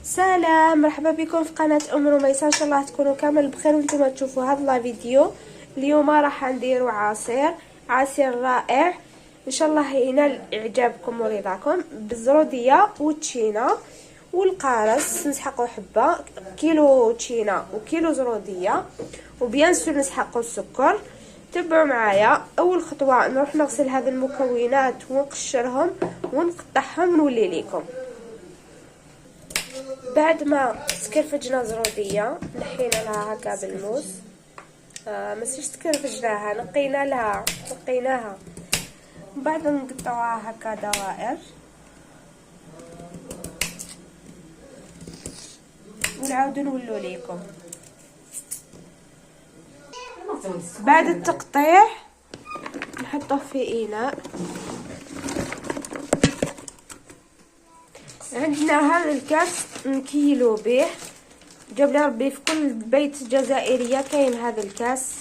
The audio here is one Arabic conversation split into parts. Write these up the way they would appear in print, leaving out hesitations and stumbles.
سلام، مرحبا بكم في قناه ام رميسه. ان شاء الله تكونوا كامل بخير وانتم تشوفوا هذا الفيديو. اليوم راح نديروا عصير رائع ان شاء الله ينال اعجابكم ورضاكم بالزروديه والتشينا والقارص. نسحقوا حبه كيلو تشينا وكيلو زروديه، وبيان سور نسحقوا السكر. تبعوا معايا. اول خطوه نروح نغسل هذه المكونات ونقشرهم ونقطعهم ونولي لكم. بعد ما سكرفجنا زروديه نحينا لها هكا بالموس، ماشي سكرفجناها، نقيناها بعد نقطعوها هكا دوائر ونعاودو نولو ليكم. بعد التقطيع نحطوه في اناء. عندنا هذا الكاس نكيلو به، جاب لي ربي في كل بيت جزائريه كاين هذا الكاس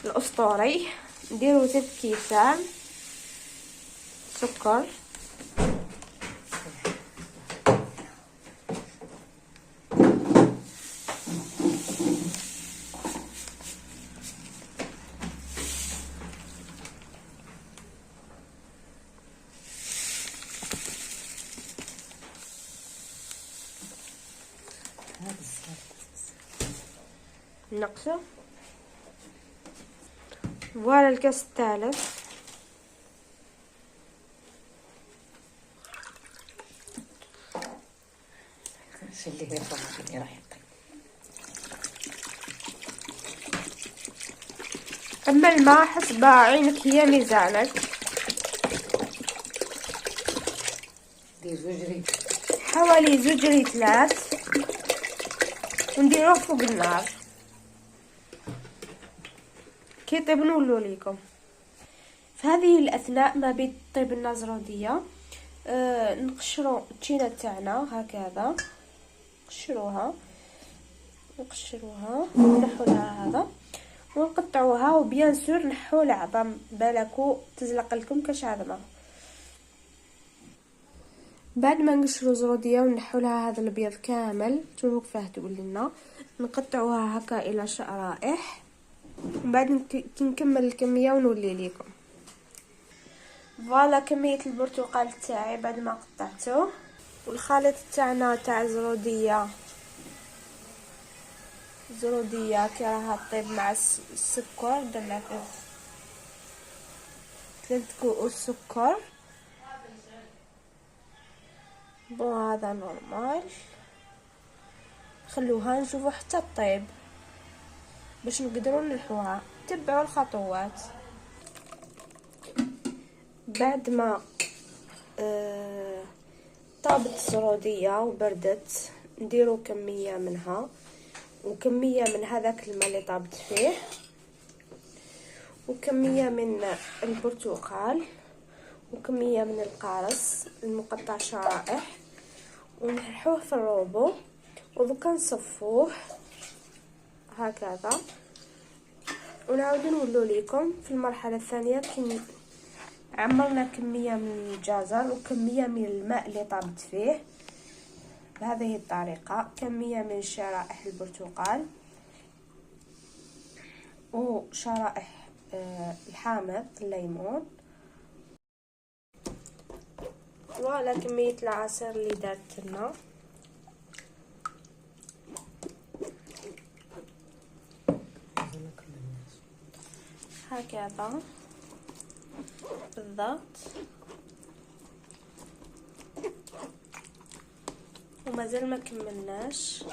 الاسطوري. نديرو 3 كيسان سكر، نقصه. فوالا الكاس الثالث. اما الماء حسب عينك هي ميزانك. حوالي 2 ريتلات ونديروه فوق النار كي يطيب نولو ليكم. في هذه الاثناء ما بين طيب لنا زروديه نقشروا التشينا تاعنا هكذا، نقشروها ونحو لها هذا ونقطعوها، وبيان سور نحو العظم بالكو تزلق لكم كاش عظمه. بعد ما نقشروا زروديه ونحو لها هذا الابيض كامل شوفوا كيفاه تقول لنا، نقطعوها هكا الى شرائح. من بعد كي نكمل الكميه ونولي ليكم. فوالا كميه البرتقال تاعي بعد ما قطعته، والخليط تاعنا تاع زروديه كي راها طيب مع السكر. درنا فيه 3 كؤوس سكر. بون هذا نورمال، خلوها نشوفوا حتى طيب باش نقدروا نلحوها. تبعوا الخطوات. بعد ما طابت الزروديه وبردت نديروا كميه منها وكميه من هذاك الماء اللي طابت فيه وكميه من البرتقال وكميه من القارص المقطع شرائح، ونحطوه في الروبو ودوكا نصفوه هكذا ونعاودو نولو ليكم في المرحله الثانيه. كي عمرنا كميه من الجزر وكميه من الماء اللي طابت فيه بهذه الطريقه، كميه من شرائح البرتقال وشرائح الحامض الليمون. ولا كميه العصير اللي دارت لنا هكذا بالضبط. ومازال ما كملناش،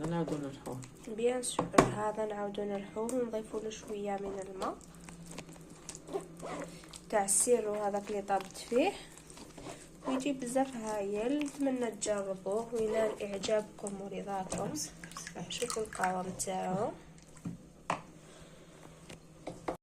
نعاودو نلحوه بيان سور. هذا نعاودو نلحوه ونضيفوا له شويه من الماء تاع السيرو هذاك اللي طابت فيه، ويجي بزاف هايل. نتمنى تجربوه وينال اعجابكم ورضاكم. شوفوا القوام تاعو.